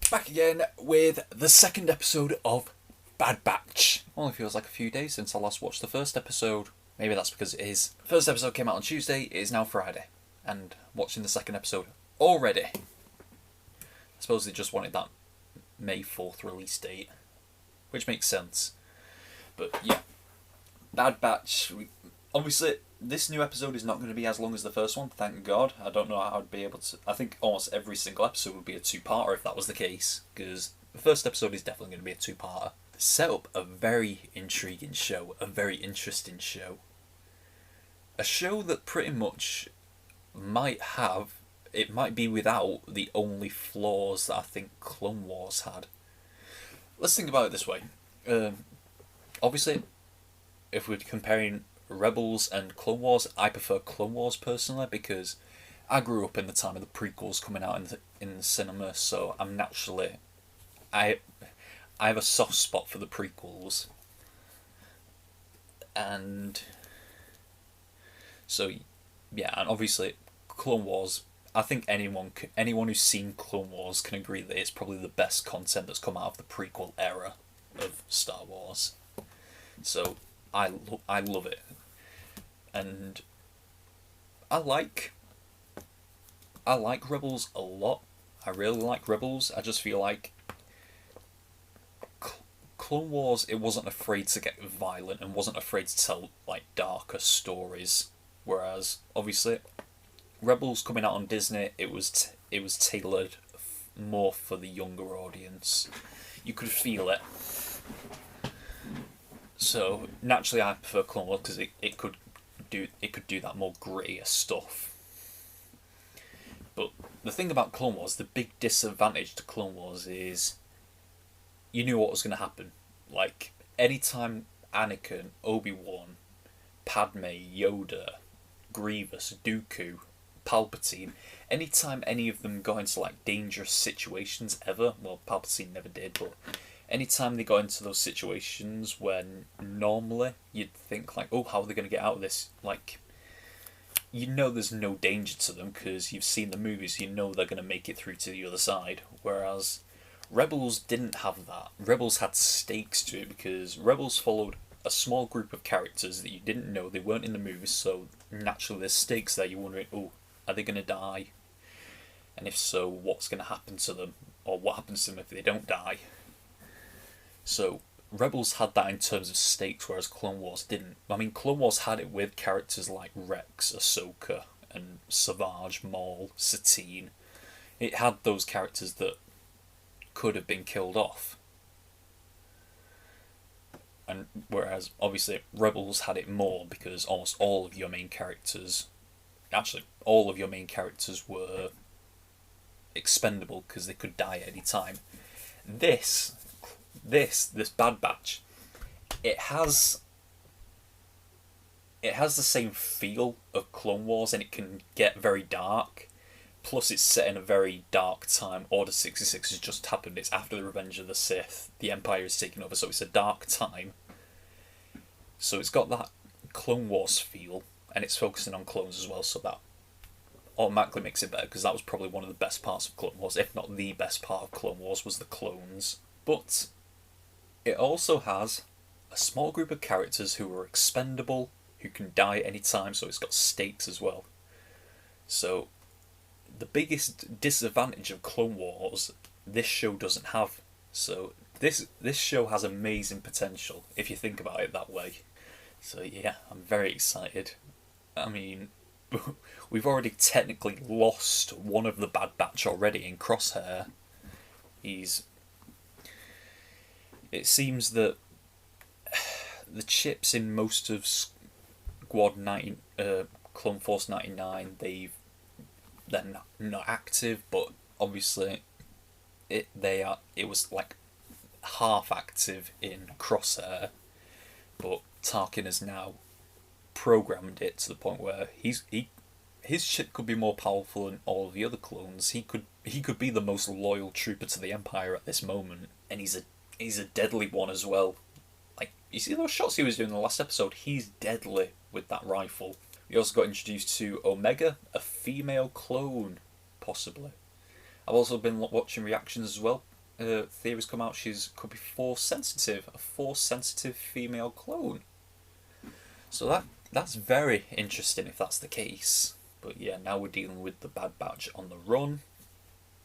Back again with the second episode of Bad Batch. Only feels like a few days since I last watched the first episode. Maybe that's because it is. The first episode came out on Tuesday, it is now Friday. And watching the second episode already. I suppose they just wanted that May 4th release date. Which makes sense. But yeah, Bad Batch. Obviously, this new episode is not going to be as long as the first one, thank God. I don't know how I'd be able to... I think almost every single episode would be a two-parter if that was the case, because the first episode is definitely going to be a two-parter. They set up a very intriguing show, a very interesting show. A show that pretty much might have... It might be without the only flaws that I think Clone Wars had. Let's think about it this way. Obviously, if we're comparing Rebels and Clone Wars, I prefer Clone Wars personally because I grew up in the time of the prequels coming out in the cinema, so I'm naturally... I have a soft spot for the prequels. And so, yeah, and obviously Clone Wars, I think anyone who's seen Clone Wars can agree that it's probably the best content that's come out of the prequel era of Star Wars. So I love it. And I like Rebels a lot. I really like Rebels. I just feel like Clone Wars, it wasn't afraid to get violent and wasn't afraid to tell like darker stories. Whereas obviously Rebels coming out on Disney, it was tailored more for the younger audience. You could feel it. So naturally, I prefer Clone Wars because it could do that more grittier stuff. But the thing about Clone Wars, the big disadvantage to Clone Wars is you knew what was going to happen. Like anytime Anakin, Obi-Wan, Padme, Yoda, Grievous, Dooku, Palpatine, anytime any of them got into like dangerous situations ever, well, Palpatine never did, but anytime they got into those situations when normally you'd think like, oh, how are they going to get out of this? Like, you know there's no danger to them because you've seen the movies, you know they're going to make it through to the other side. Whereas Rebels didn't have that. Rebels had stakes to it because Rebels followed a small group of characters that you didn't know, they weren't in the movies, so naturally there's stakes there. You're wondering, oh, are they going to die? And if so, what's going to happen to them? Or what happens to them if they don't die? So Rebels had that in terms of stakes, whereas Clone Wars didn't. I mean, Clone Wars had it with characters like Rex, Ahsoka, and Savage, Maul, Satine. It had those characters that could have been killed off. And whereas, obviously, Rebels had it more because almost all of your main characters... Actually, all of your main characters were expendable because they could die at any time. This Bad Batch, it has the same feel of Clone Wars, and it can get very dark. Plus, it's set in a very dark time. Order 66 has just happened. It's after the Revenge of the Sith. The Empire is taking over, so it's a dark time. So it's got that Clone Wars feel, and it's focusing on clones as well, so that automatically makes it better, because that was probably one of the best parts of Clone Wars, if not the best part of Clone Wars, was the clones. But it also has a small group of characters who are expendable, who can die any time, so it's got stakes as well. So the biggest disadvantage of Clone Wars, this show doesn't have. So this show has amazing potential, if you think about it that way. So yeah, I'm very excited. I mean, we've already technically lost one of the Bad Batch already in Crosshair. It seems that the chips in most of Clone Force 99, they're not active, but obviously it was like half active in Crosshair, but Tarkin has now programmed it to the point where his chip could be more powerful than all of the other clones. He could be the most loyal trooper to the Empire at this moment, and he's a deadly one as well. Like, you see those shots he was doing in the last episode? He's deadly with that rifle. We also got introduced to Omega, a female clone, possibly. I've also been watching reactions as well. theories come out could be force sensitive, a force sensitive female clone. So that's very interesting if that's the case. But yeah, now we're dealing with the Bad Batch on the run.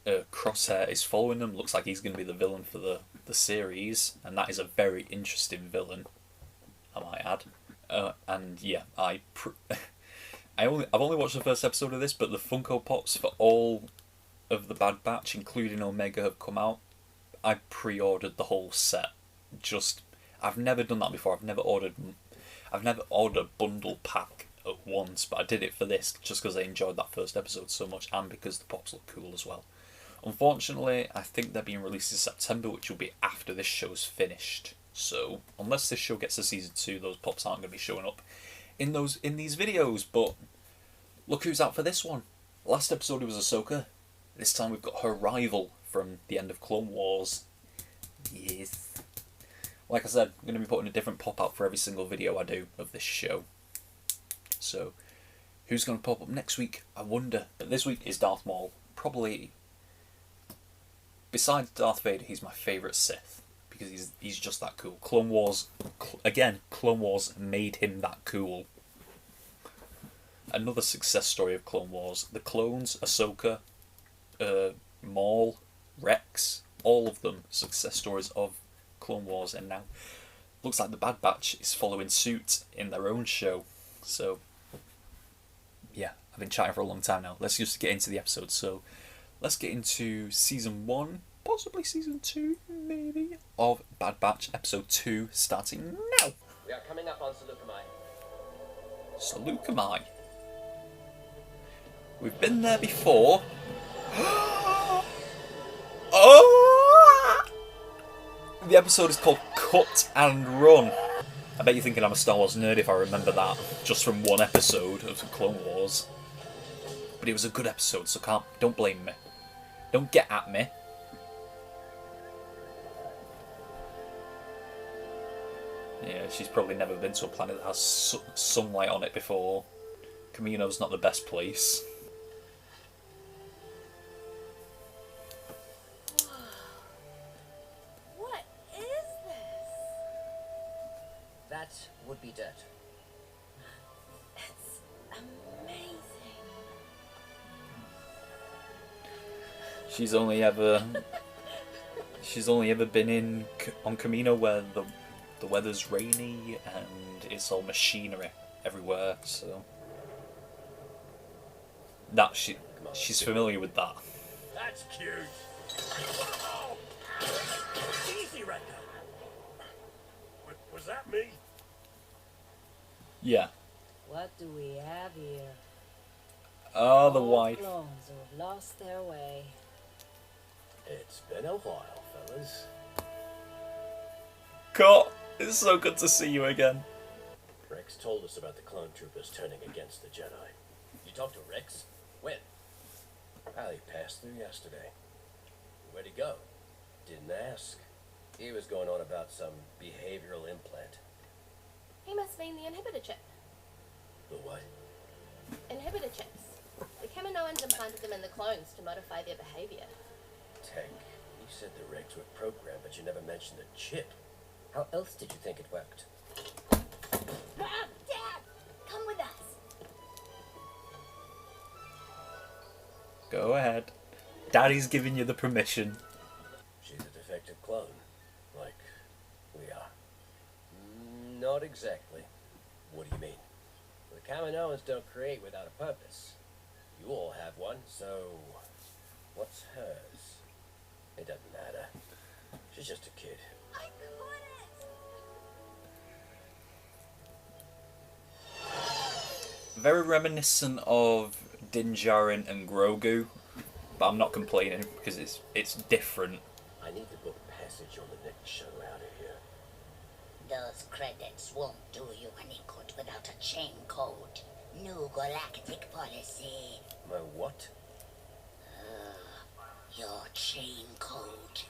Crosshair is following them. Looks like he's going to be the villain for the series, and that is a very interesting villain, I might add. And yeah, I've only watched the first episode of this, but the Funko Pops for all of the Bad Batch, including Omega, have come out. I pre-ordered the whole set. I've never done that before. I've never ordered a bundle pack at once, but I did it for this just because I enjoyed that first episode so much, and because the pops look cool as well. Unfortunately, I think they're being released in September, which will be after this show's finished. So, unless this show gets to season 2, those pops aren't going to be showing up in these videos. But look who's out for this one. Last episode it was Ahsoka. This time we've got her rival from the end of Clone Wars. Yes. Like I said, I'm going to be putting a different pop out for every single video I do of this show. So, who's going to pop up next week? I wonder. But this week is Darth Maul. Probably, besides Darth Vader, he's my favourite Sith. Because he's just that cool. Clone Wars made him that cool. Another success story of Clone Wars. The clones, Ahsoka, Maul, Rex, all of them success stories of Clone Wars, and now looks like the Bad Batch is following suit in their own show. So yeah, I've been chatting for a long time now. Let's just get into the episode. So let's get into season 1, possibly season 2, maybe, of Bad Batch episode 2, starting now. We are coming up on Saleucami. Saleucami. We've been there before. Oh! The episode is called Cut and Run. I bet you're thinking I'm a Star Wars nerd if I remember that just from one episode of Clone Wars. But it was a good episode, so don't blame me. Don't get at me. Yeah, she's probably never been to a planet that has sunlight on it before. Kamino's not the best place. What is this? That would be dirt. It's amazing. She's only ever been on Kamino where the weather's rainy and it's all machinery everywhere, so that she's familiar with that. That's cute. Oh. Easy, Wrecker. Was that me? Yeah. What do we have here? Oh, the All wife. clones who have lost their way. It's been a while, fellas. Cut! It's so good to see you again. Rex told us about the clone troopers turning against the Jedi. You talked to Rex? When? He passed through yesterday. Where'd he go? Didn't ask. He was going on about some behavioral implant. He must mean the inhibitor chip. The what? Inhibitor chips. The Kaminoans implanted them in the clones to modify their behavior. Tech. You said the Regs were programmed, but you never mentioned the chip. How else did you think it worked? Dad! Come with us! Go ahead. Daddy's giving you the permission. She's a defective clone. Like we are. Not exactly. What do you mean? The Kaminoans don't create without a purpose. You all have one, so what's hers? It doesn't matter. She's just a kid. I couldn't! Very reminiscent of Din Djarin and Grogu, but I'm not complaining because it's different. I need to book passage on the next show out of here. Those credits won't do you any good without a chain code. New galactic policy. My what? Your chain code.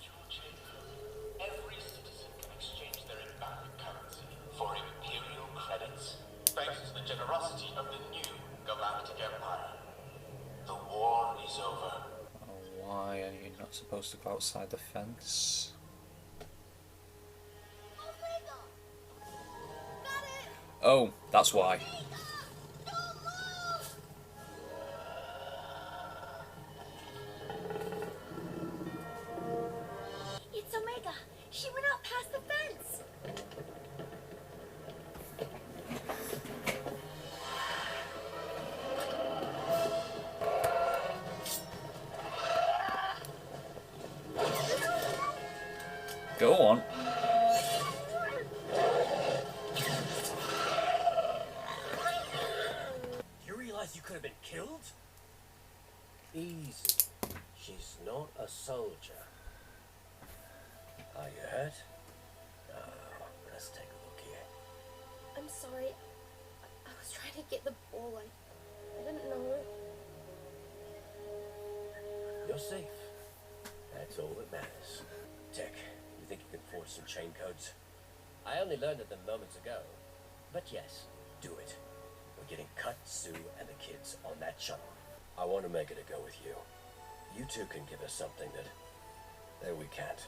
Every citizen can exchange their embarrassing currency for Imperial credits, thanks to the generosity of the new Galactic Empire. The war is over. Why are you not supposed to outside the fence. Oh, that's why. It's Omega. She went out past the fence. Go on. You realize you could have been killed? Easy. She's not a soldier. Are you hurt? Oh, let's take a look here. I'm sorry. I was trying to get the ball. I didn't know. You're safe. That's all that matters. Tech, you think you can forge some chain codes? I only learned of them moments ago. But yes, do it. We're getting Cut, Sue, and the kids on that shuttle. I want Omega to go with you. You two can give us something that we can't.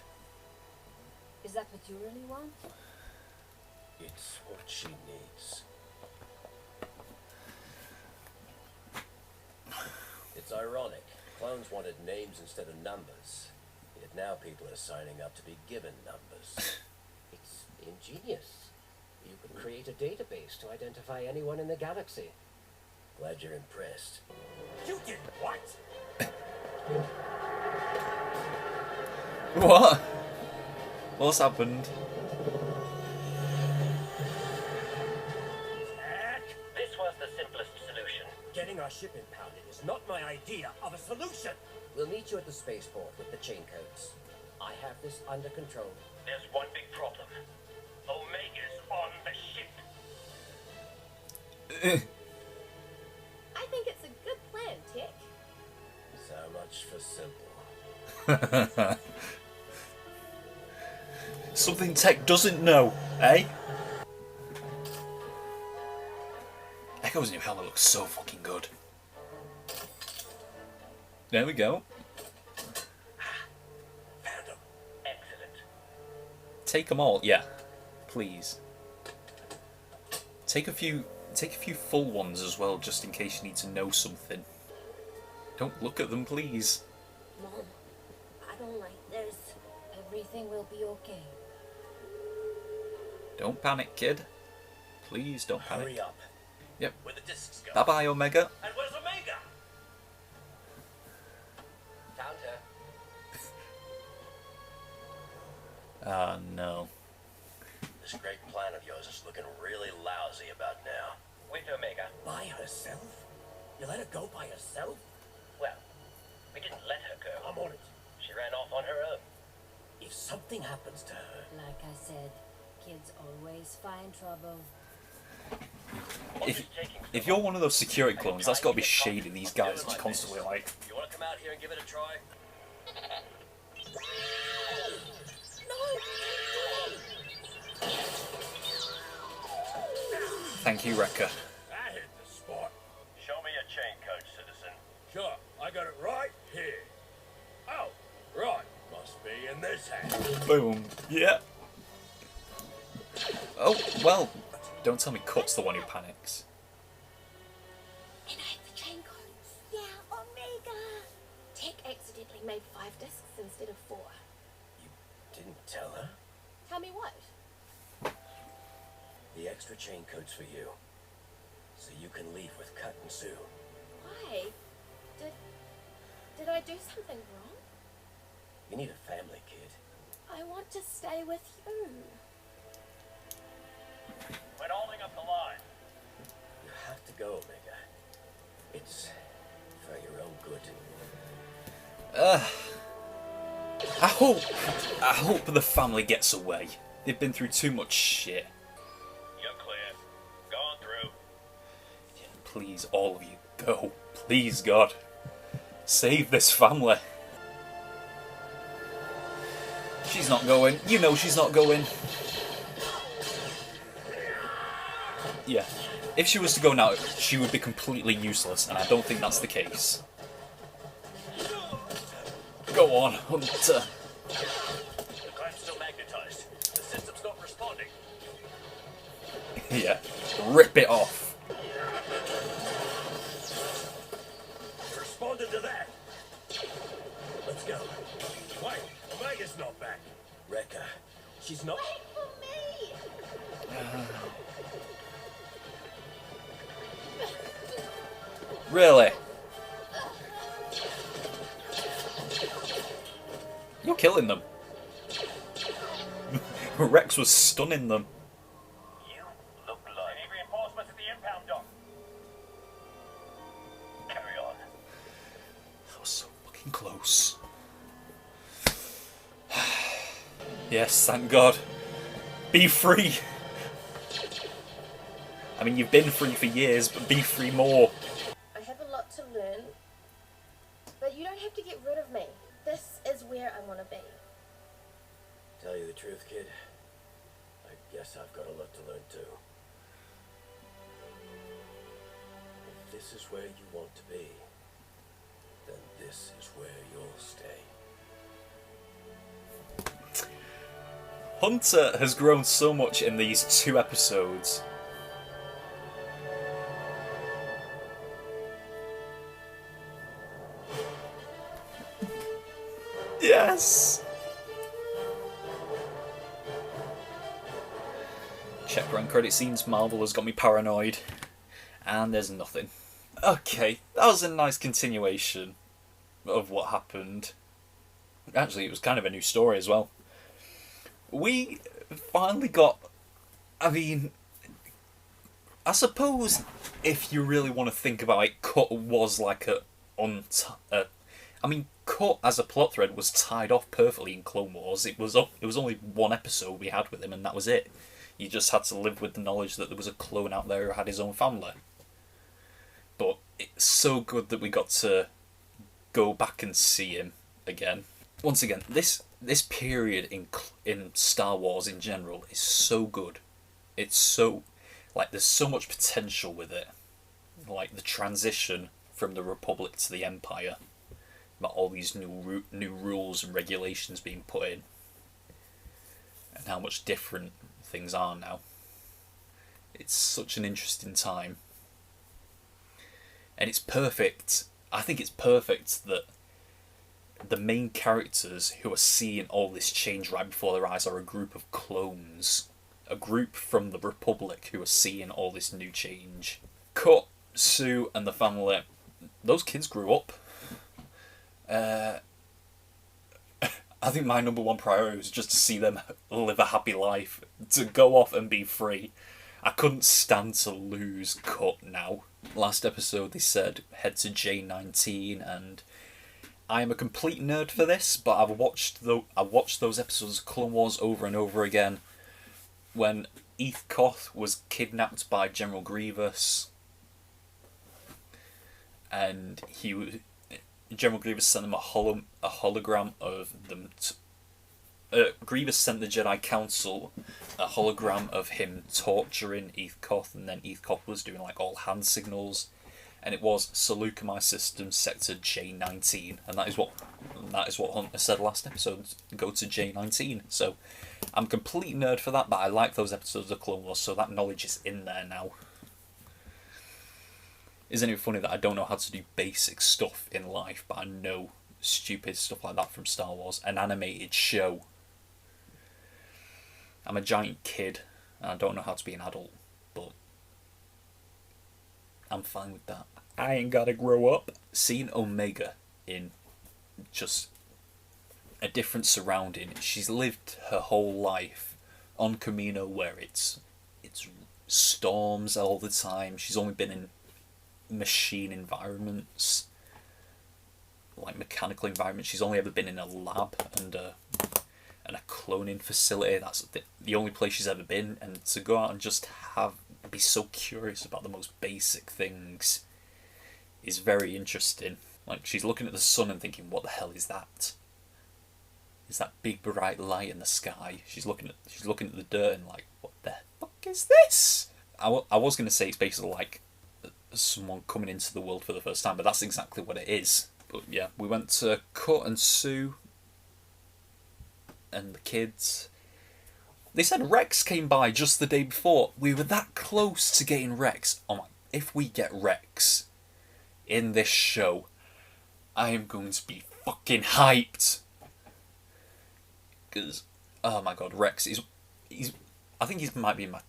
Is that what you really want? It's what she needs. It's ironic. Clones wanted names instead of numbers. Yet now people are signing up to be given numbers. It's ingenious. You can create a database to identify anyone in the galaxy. Glad you're impressed. You did what? What? What's happened? This was the simplest solution. Getting our ship impounded is not my idea of a solution. We'll meet you at the spaceport with the chain codes. I have this under control. There's one big problem. Omega's on the ship. I think it's a good plan, Tech. So much for simple. Something Tech doesn't know, eh? Echo's new helmet looks so fucking good. There we go. Found him. Excellent. Take them all, yeah. Please. Take a few full ones as well, just in case you need to know something. Don't look at them, please. Mom, I don't like this. Everything will be okay. Don't panic, kid. Please don't panic. Hurry up. Yep. Where the discs go. Bye-bye, Omega. And where's Omega? Found her. Ah, no. This great plan of yours is looking really lousy about now. With Omega. By herself? You let her go by herself? Well, we didn't let her go. I'm on it. She ran off on her own. If something happens to her, Like I said, kids always find trouble. If you're one of those security clones, that's got to be shady. These guys are just constantly like, you want to come out here and give it a try? thank you, Wrecker. I hit the spot. Show me a chain code, citizen. Sure, I got it right here. Oh, right. Must be in this hand. Boom. Yeah. Oh, well, don't tell me Cut's the one who panics. And I have the chain codes. Yeah, Omega. Tech accidentally made 5 discs instead of 4. You didn't tell her? Tell me what? The extra chain code's for you. So you can leave with Cut and Sue. Why? Did I do something wrong? You need a family, kid. I want to stay with you. We're holding up the line. You have to go, Omega. It's for your own good. I hope the family gets away. They've been through too much shit. You're clear. Go on through. Yeah, please, all of you, go. Please, God. Save this family. She's not going. You know she's not going. Yeah. If she was to go now, she would be completely useless, and I don't think that's the case. Go Go on, Hunter. The clamp's still magnetized. The system's not responding. Yeah. Rip it off. Responded to that. Let's go. Wait, Omega's not back. Rekka, she's not. Wait for me! Really? You're killing them. Rex was stunning them. You look like. Any reinforcements at the impound dock? Carry on. That was so fucking close. Yes, thank God. Be free. I mean, you've been free for years, but be free more. I have a lot to learn, but you don't have to get rid of me. This is where I want to be. Tell you the truth, kid. I guess I've got a lot to learn too. If this is where you want to be, then this is where you'll stay. Hunter has grown so much in these 2 episodes. Yes! Check run credit scenes. Marvel has got me paranoid. And there's nothing. Okay, that was a nice continuation of what happened. Actually, it was kind of a new story as well. We finally got... I mean... I suppose if you really want to think about it, Cut was like a... I mean, Cut as a plot thread was tied off perfectly in Clone Wars. It was only 1 episode we had with him, and that was it. You just had to live with the knowledge that there was a clone out there who had his own family. But it's so good that we got to go back and see him again. Once again, this period in Star Wars in general is so good. It's so... like, there's so much potential with it. Like, the transition from the Republic to the Empire. About all these new rules and regulations being put in. And how much different things are now. It's such an interesting time. And it's perfect. I think it's perfect that the main characters who are seeing all this change right before their eyes are a group of clones. A group from the Republic who are seeing all this new change. Cut, Sue and the family, those kids grew up. I think my number 1 priority was just to see them live a happy life, to go off and be free. I couldn't stand to lose Cut now. Last episode they said head to J19, and I am a complete nerd for this, but I've watched those episodes of Clone Wars over and over again. When Eth Koth was kidnapped by General Grievous, and General Grievous sent them a hologram of them. Grievous sent the Jedi Council a hologram of him torturing Eth Koth, and then Eth Koth was doing like all hand signals, and it was Seleucami System Sector J19, and that is what Hunter said last episode. Go to J19. So I'm a complete nerd for that, but I like those episodes of Clone Wars, so that knowledge is in there now. Isn't it funny that I don't know how to do basic stuff in life, but I know stupid stuff like that from Star Wars, an animated show. I'm a giant kid, and I don't know how to be an adult, but I'm fine with that. I ain't gotta grow up. Seeing Omega in just a different surrounding, she's lived her whole life on Kamino where it's storms all the time. She's only been in machine environments, like mechanical environments. She's only ever been in a lab and a cloning facility. That's the only place she's ever been, and to go out and just be so curious about the most basic things is very interesting. Like, she's looking at the sun and thinking, what the hell is that? Is that big bright light in the sky? She's looking at the dirt and like, what the fuck is this? I was going to say it's basically like someone coming into the world for the first time, but that's exactly what it is. But yeah, we went to Cut and Sue and the kids. They said Rex came by just the day before. We were that close to getting Rex. Oh my, if we get Rex in this show, I am going to be fucking hyped. Because, oh my god, Rex is... I think he might be in my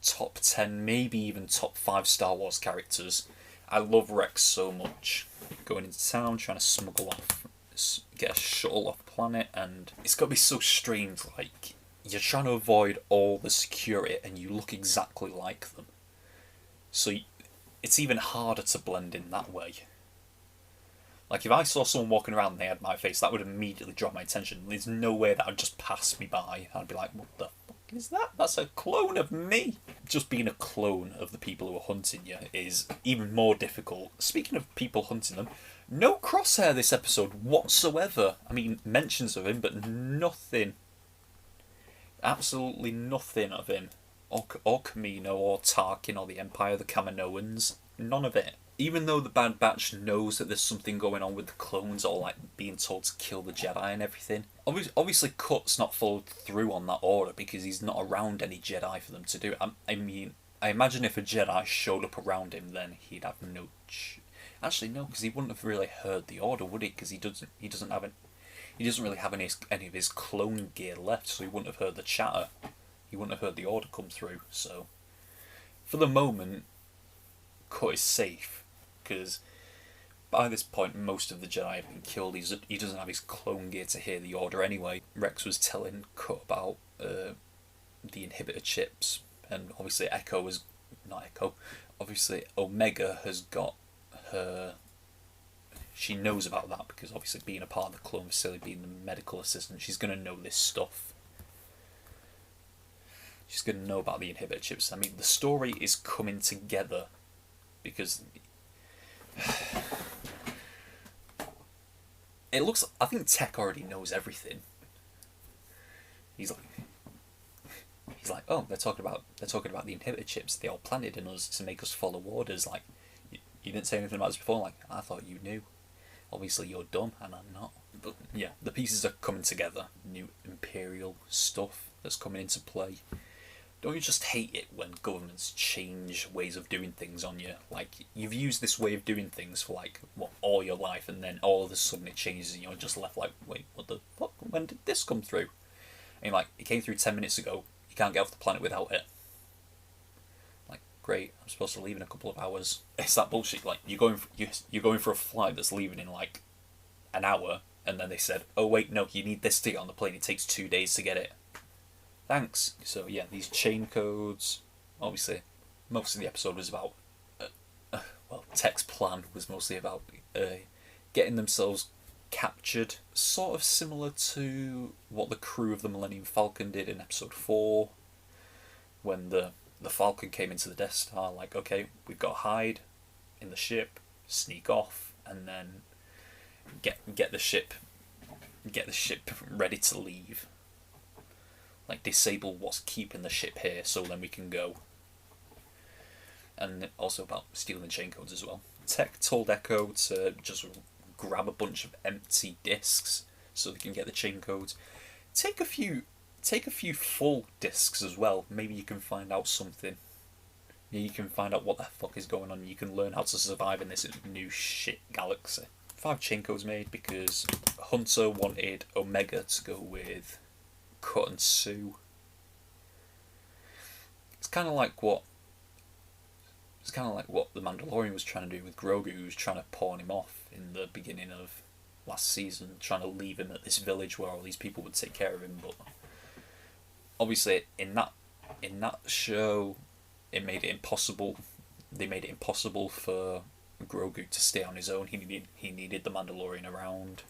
top 10, maybe even top 5 Star Wars characters. I love Rex so much. Going into town, trying to smuggle off, get a shuttle off planet, and it's got to be so strange, like, you're trying to avoid all the security and you look exactly like them. So it's even harder to blend in that way. Like, if I saw someone walking around and they had my face, that would immediately draw my attention. There's no way that would just pass me by. I'd be like, what the fuck is that? That's a clone of me! Just being a clone of the people who are hunting you is even more difficult. Speaking of people hunting them, no Crosshair this episode whatsoever. I mean, mentions of him, but nothing. Absolutely nothing of him. Or Camino, or Tarkin, or the Empire, the Kaminoans. None of it. Even though the Bad Batch knows that there's something going on with the clones, or like being told to kill the Jedi and everything. Obviously Cut's not followed through on that order because he's not around any Jedi for them to do it. I mean, I imagine if a Jedi showed up around him, then he'd have no... Actually, no, because he wouldn't have really heard the order, would he? Because he doesn't really have any of his clone gear left, so he wouldn't have heard the chatter. He wouldn't have heard the order come through, so... For the moment, Cut is safe. Because by this point, most of the Jedi have been killed. He doesn't have his clone gear to hear the order anyway. Rex was telling Cut about the inhibitor chips, and obviously obviously Omega has got her... She knows about that because obviously being a part of the clone facility, being the medical assistant, she's going to know this stuff. She's going to know about the inhibitor chips. I mean, the story is coming together because... It looks... I think Tech already knows everything. He's like, oh, they're talking about the inhibitor chips. They all planted in us to make us follow orders. Like, you didn't say anything about this before. Like, I thought you knew. Obviously, you're dumb, and I'm not. But yeah, the pieces are coming together. New Imperial stuff that's coming into play. Don't you just hate it when governments change ways of doing things on you? Like, you've used this way of doing things for, like, what, all your life, and then all of a sudden it changes and you're just left like, wait, what the fuck? When did this come through? And like, it came through 10 minutes ago, you can't get off the planet without it. Like, great, I'm supposed to leave in a couple of hours. It's that bullshit, like, you're going for a flight that's leaving in, like, an hour, and then they said, oh wait, no, you need this to get on the plane, it takes 2 days to get it. Thanks. So yeah, these chain codes. Obviously, most of the episode was about. Tech's plan was mostly about getting themselves captured. Sort of similar to what the crew of the Millennium Falcon did in episode 4, when the Falcon came into the Death Star. Like, okay, we've got to hide in the ship, sneak off, and then get the ship ready to leave. Like, disable what's keeping the ship here so then we can go. And also about stealing chain codes as well. Tech told Echo to just grab a bunch of empty discs so they can get the chain codes. Take a few full discs as well. Maybe you can find out something. You can find out what the fuck is going on. You can learn how to survive in this new shit galaxy. 5 chain codes made because Hunter wanted Omega to go with Cut and Sue. It's kind of like what the Mandalorian was trying to do with Grogu, who was trying to pawn him off in the beginning of last season, trying to leave him at this village where all these people would take care of him. But obviously, in that show, it made it impossible. They made it impossible for Grogu to stay on his own. He needed the Mandalorian around.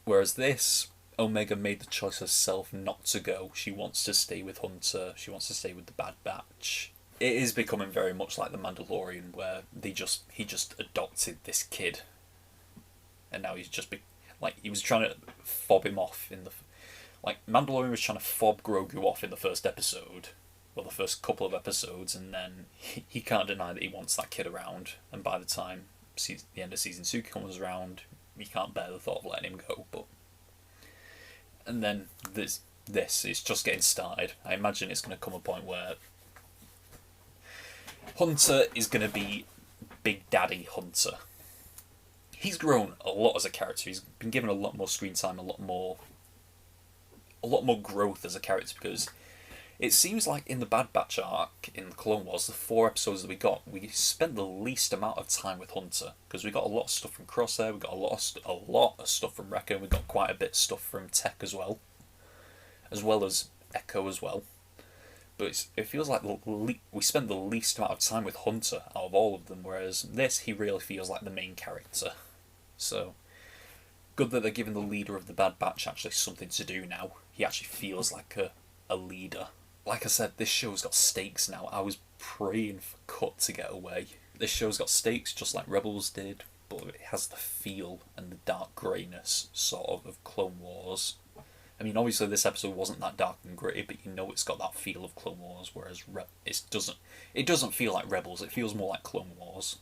Whereas this, Omega made the choice herself not to go. She wants to stay with Hunter. She wants to stay with the Bad Batch. It is becoming very much like the Mandalorian, where he just adopted this kid, and now he's just he was trying to fob him off in the Mandalorian was trying to fob Grogu off in the first episode, well, the first couple of episodes, and then he can't deny that he wants that kid around. And by the time the end of season 2 comes around, you can't bear the thought of letting him go. But and then this is just getting started. I imagine it's going to come a point where Hunter is going to be Big Daddy Hunter. He's grown a lot as a character. He's been given a lot more screen time, a lot more growth as a character, because it seems like in the Bad Batch arc in the Clone Wars, the 4 episodes that we got, we spent the least amount of time with Hunter, because we got a lot of stuff from Crosshair, we got a lot of stuff from Wrecker, and we got quite a bit of stuff from Tech as well as Echo as well. But it feels like we spent the least amount of time with Hunter out of all of them, whereas this, he really feels like the main character. So, good that they're giving the leader of the Bad Batch actually something to do now. He actually feels like a leader. Like I said, this show's got stakes now. I was praying for Cut to get away. This show's got stakes just like Rebels did, but it has the feel and the dark greyness sort of Clone Wars. I mean, obviously this episode wasn't that dark and gritty, but you know it's got that feel of Clone Wars, whereas it doesn't feel like Rebels. It feels more like Clone Wars.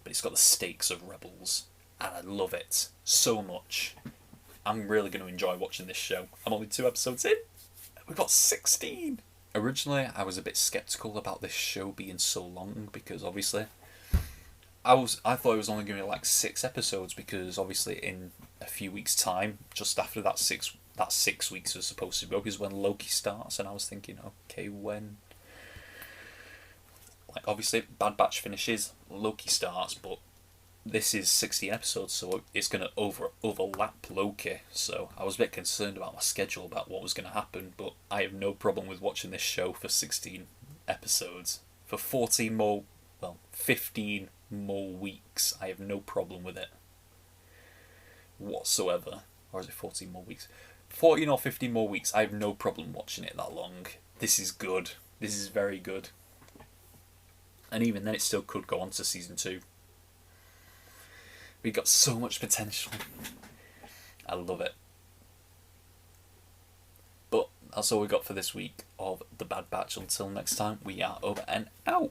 But it's got the stakes of Rebels, and I love it so much. I'm really going to enjoy watching this show. I'm only 2 episodes in. We've got 16. Originally, I was a bit sceptical about this show being so long, because obviously I thought it was only going to be like 6 episodes, because obviously in a few weeks' time, just after that 6 weeks was supposed to go, is when Loki starts, and I was thinking, okay, when? Like, obviously, Bad Batch finishes, Loki starts, but this is 16 episodes, so it's going to overlap Loki, so I was a bit concerned about my schedule, about what was going to happen, but I have no problem with watching this show for 16 episodes. For 15 more weeks, I have no problem with it whatsoever. Or is it 14 more weeks? 14 or 15 more weeks, I have no problem watching it that long. This is good. This is very good. And even then, it still could go on to season 2. We got so much potential. I love it. But that's all we got for this week of The Bad Batch. Until next time, we are over and out.